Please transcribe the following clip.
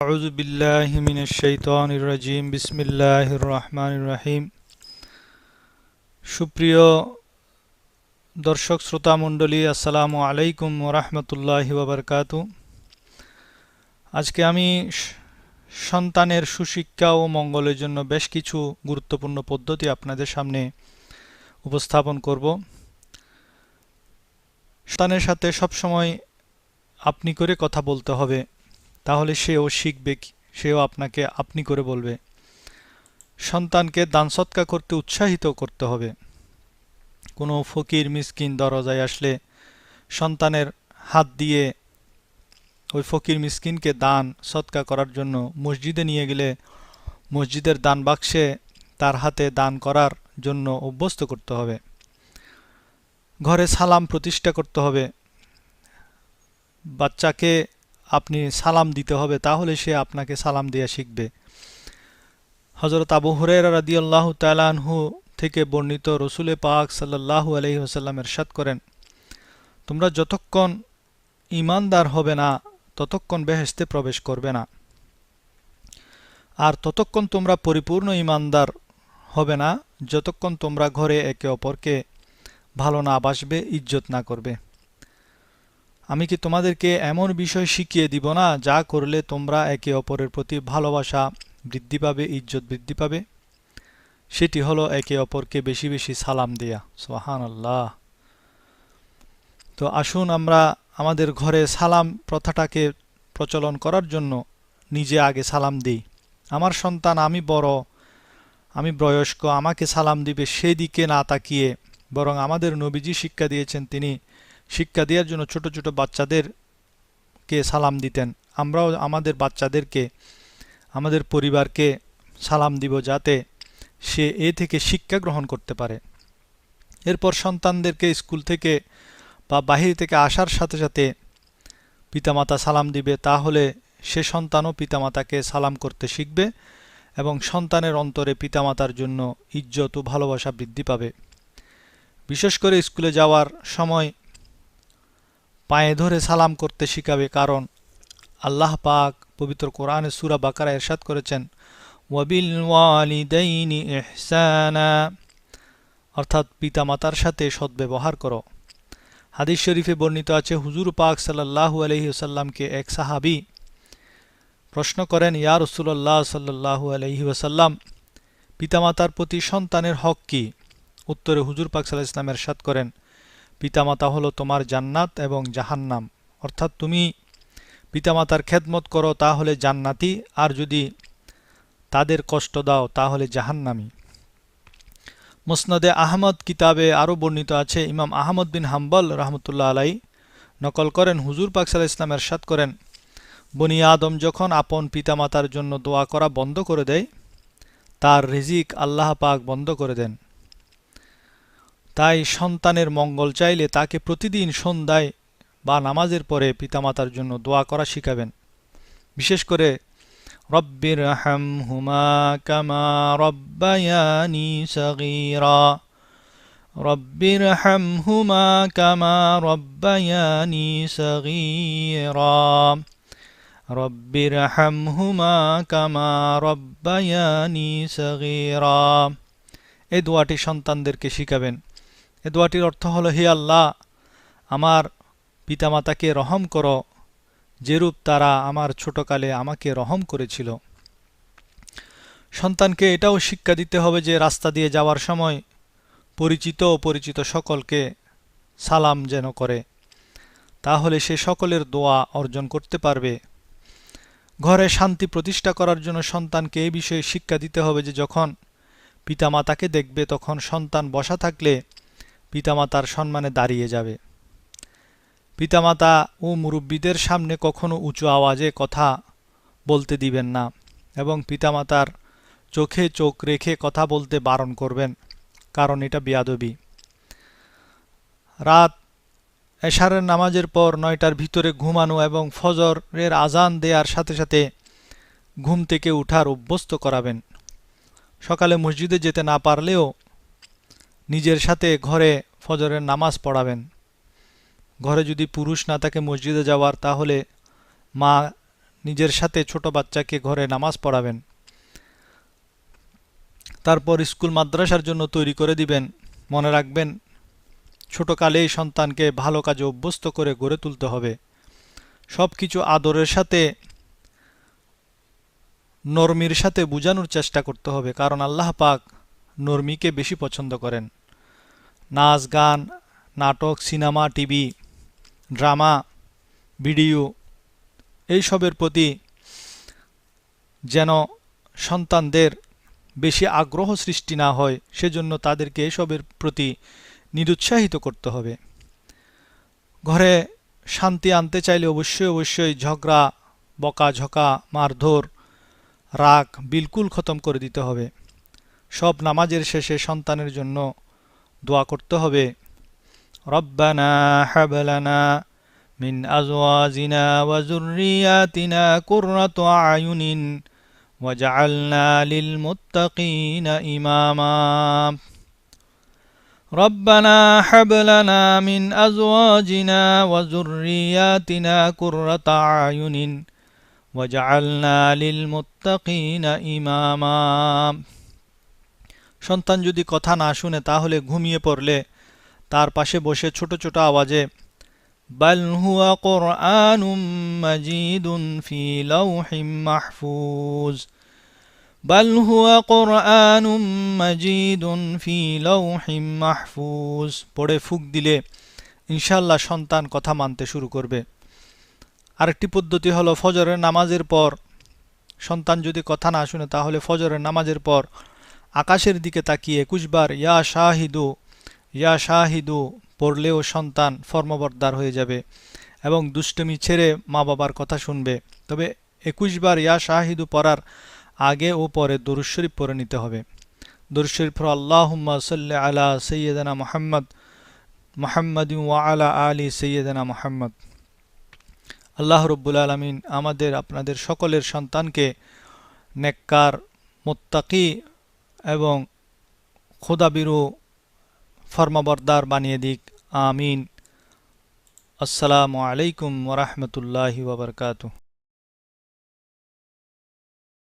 আউযু বিল্লাহি মিনাশ শাইতানির রাজিম বিসমিল্লাহির রহমানির রহিম। সুপ্রিয় দর্শক শ্রোতা মণ্ডলী, আসসালামু আলাইকুম ওয়া রাহমাতুল্লাহি ওয়া বারাকাতুহু। আজকে আমি সন্তানের সুশিক্ষা ও মঙ্গলের জন্য বেশ কিছু গুরুত্বপূর্ণ পদ্ধতি আপনাদের সামনে উপস্থাপন করব। সন্তানের সাথে সবসময় আপনি করে কথা বলতে হবে, তাহলে সেও শিখবে, সেও আপনাকে আপনি করে বলবে। সন্তানকে দান সৎকা করতে উৎসাহিত করতে হবে। কোনো ফকির মিসকিন দরজায় আসলে সন্তানের হাত দিয়ে ওই ফকির মিসকিনকে দান সৎকা করার জন্য মসজিদে নিয়ে গেলে মসজিদের দান বাক্সে তার হাতে দান করার জন্য অভ্যস্ত করতে হবে। ঘরে সালাম প্রতিষ্ঠা করতে হবে। বাচ্চাকে আপনি সালাম দিতে হবে, তাহলে সে আপনাকে সালাম দেয়া শিখবে। হযরত আবু হুরায়রা রাদিয়াল্লাহু তাআলা আনহু থেকে বর্ণিত, রাসূল পাক সাল্লাল্লাহু আলাইহি ওয়াসাল্লাম ইরশাদ করেন, তোমরা যতক্ষণ ঈমানদার হবে না ততক্ষণ বেহেশতে প্রবেশ করবে না, আর ততক্ষণ তোমরা পরিপূর্ণ ঈমানদার হবে না যতক্ষণ তোমরা ঘরে একে অপরকে ভালো না বাসবে, ইজ্জত না করবে। আমি কি তোমাদেরকে এমন বিষয় শিখিয়ে দিব না যা করলে তোমরা একে অপরের প্রতি ভালোবাসা বৃদ্ধি পাবে, ইজ্জত বৃদ্ধি পাবে? সেটি হলো একে অপরকে বেশি বেশি সালাম দেয়া। সুবহানাল্লাহ। তো আসুন আমরা আমাদের ঘরে সালাম প্রথাটাকে প্রচলন করার জন্য নিজে আগে সালাম দিই। আমার সন্তান, আমি বড়, আমি বয়স্ক, আমাকে সালাম দিবে সেদিকে না তাকিয়ে বরং আমাদের নবীজি শিক্ষা দিয়েছেন, তিনি শিক্ষা দেওয়ার জন্য ছোট ছোট বাচ্চাদেরকে সালাম দিতেন। আমরাও আমাদের বাচ্চাদেরকে, আমাদের পরিবারকে সালাম দিব যাতে সে এ থেকে শিক্ষা গ্রহণ করতে পারে। এরপর সন্তানদেরকে স্কুল থেকে বা বাহির থেকে আসার সাথে সাথে পিতামাতা সালাম দিবে, তাহলে সে সন্তানও পিতামাতাকে সালাম করতে শিখবে এবং সন্তানের অন্তরে পিতামাতার জন্য ইজ্জত ও ভালোবাসা বৃদ্ধি পাবে। বিশেষ করে স্কুলে যাওয়ার সময় পায়ে ধরে সালাম করতে শিখাবে, কারণ আল্লাহ পাক পবিত্র কোরআনে সূরা বাকারায় ইরশাদ করেছেন, ওয়াবিল ওয়ালিদাইনি ইহসানা, অর্থাৎ পিতামাতার সাথে সদ্ব্যবহার করো। হাদিস শরীফে বর্ণিত আছে, হুজুর পাক সাল্লাল্লাহু আলাইহি ওয়াসাল্লামকে এক সাহাবী প্রশ্ন করেন, ইয়া রাসূলুল্লাহ সাল্লাল্লাহু আলাইহি ওয়াসাল্লাম, পিতামাতার প্রতি সন্তানের হক কি? উত্তরে হুজুর পাক সাল্লাল্লাহু আলাইহি ওয়াসাল্লাম ইরশাদ করেন, পিতামাতা হলো তোমার জান্নাত এবং জাহান্নাম। অর্থাৎ তুমি পিতামাতার খেদমত করো তাহলে জান্নাতি, আর যদি তাদের কষ্ট দাও তাহলে জাহান্নামী। মুসনাদে আহমদ কিতাবে আরও বর্ণিত আছে, ইমাম আহমদ বিন হাম্বল রহমতুল্লাহ আলাই নকল করেন, হুজুর পাক সাল্লাল্লাহু আলাইহি ওয়াসাল্লাম ইরশাদ করেন, বনি আদম যখন আপন পিতামাতার জন্য দোয়া করা বন্ধ করে দেয়, তার রিজিক আল্লাহ পাক বন্ধ করে দেন। তাই সন্তানের মঙ্গল চাইলে তাকে প্রতিদিন সন্ধ্যায় বা নামাজের পরে পিতামাতার জন্য দোয়া করা শিখাবেন। বিশেষ করে রব্বির হামহুমা কামা রব্বায়ানি সগীরা, রব্বির হামহুমা কামা রব্বায়ানি সগীরা, রব্বির হামহুমা কামা রব্বায়ানি সগীরা। এই দোয়াটি সন্তানদেরকে শিখাবেন। এ দোয়াটির অর্থ হলো, হে আল্লাহ, আমার পিতামাতাকে রহম করো যেরূপ তারা আমার ছোটকালে আমাকে রহম করেছিল। সন্তানকে এটাও শিক্ষা দিতে হবে যে রাস্তা দিয়ে যাওয়ার সময় পরিচিত ও অপরিচিত সকলকে সালাম যেন করে, তাহলে সে সকলের দোয়া অর্জন করতে পারবে। ঘরে শান্তি প্রতিষ্ঠা করার জন্য সন্তানকে এই বিষয়ে শিক্ষা দিতে হবে যে যখন পিতামাতাকে দেখবে তখন সন্তান বসা থাকলে পিতামাতার সম্মানে দাঁড়িয়ে যাবে। পিতামাতা ও মুরব্বীদের সামনে কখনো উঁচু আওয়াজে কথা বলতে দিবেন না এবং পিতামাতার চোখে চোখ রেখে কথা বলতে বারণ করবেন, কারণ এটা বেয়াদবি। রাত এশারের নামাজের পর ৯টার ভিতরে ঘুমানো এবং ফজরের আজান দেওয়ার সাথে সাথে ঘুম থেকে উঠার অভ্যস্ত করাবেন। সকালে মসজিদে যেতে না পারলেও নিজের সাথে ঘরে ফজরের নামাজ পড়াবেন। ঘরে যদি পুরুষ না থাকে মসজিদে যাওয়ার, তাহলে মা নিজের সাথে ছোট বাচ্চাকে ঘরে নামাজ পড়াবেন, তারপর স্কুল মাদ্রাসার জন্য তৈরি করে দিবেন। মনে রাখবেন, ছোটকালেই সন্তানকে ভালো কাজে অভ্যস্ত করে গড়ে তুলতে হবে। সবকিছু আদরের সাথে, নরমির সাথে বোঝানোর চেষ্টা করতে হবে, কারণ আল্লাহ পাক নরমিকে বেশি পছন্দ করেন। নাচ গান, নাটক, সিনেমা, টিভি, ড্রামা, ভিডিও এইসবের প্রতি যেন সন্তানদের বেশি আগ্রহ সৃষ্টি না হয়, সেজন্য তাদেরকে এসবের প্রতি নিরুৎসাহিত করতে হবে। ঘরে শান্তি আনতে চাইলে অবশ্যই ঝগড়া, বকাঝকা, মারধর, রাগ বিলকুল খতম করে দিতে হবে। সব নামাজের শেষে সন্তানের জন্য দোয়া করতে হবে, রব্বানা হাব লানা মিন আজওয়াজিনা ওয়া যুররিয়াতিনা কুররাতা আয়ুনিন ওয়াজআলনা লিল মুত্তাকিনা ইমামা। ربنا هب لنا من أزواجنا وذرياتنا قرة أعين وجعلنا للمتقين إماما। সন্তান যদি কথা না শুনে তাহলে ঘুমিয়ে পড়লে তার পাশে বসে ছোট ছোট আওয়াজে বাল হুয়া কুরআনুম মাজিদুন ফি লাউহিম মাহফুজ, বাল হুয়া কুরআনুম মাজিদুন ফি লাউহিম মাহফুজ পড়ে ফুঁক দিলে ইনশাআল্লাহ সন্তান কথা মানতে শুরু করবে। আরেকটি পদ্ধতি হলো ফজরের নামাজের পর সন্তান যদি কথা না শুনে তাহলে ফজরের নামাজের পর আকাশের দিকে তাকিয়ে 21 বার ইয়া শাহিদু ইয়া শাহিদু পড়লেও সন্তান ফরমাবরদার হয়ে যাবে এবং দুষ্টুমি ছেড়ে মা বাবার কথা শুনবে। তবে 21 বার ইয়া শাহিদু পড়ার আগে ও পরে দরুদ শরীফ পড়ে নিতে হবে। দরুদ শরীফ পড়ো আল্লাহুম্মা সাল্লি আলা সাইয়্যিদিনা মুহাম্মাদিন ওয়া আলা আলি সাইয়্যিদিনা মুহাম্মদ। আল্লাহ রাব্বুল আলামিন আমাদের আপনাদের সকলের সন্তানকে নেককার, মুত্তাকি এবং খোদাবিরু, ফরমাবরদার বানিয়ে দিক। আমিন। আসসালামু আলাইকুম ওয়া রাহমাতুল্লাহি ওয়া বারাকাতুহু।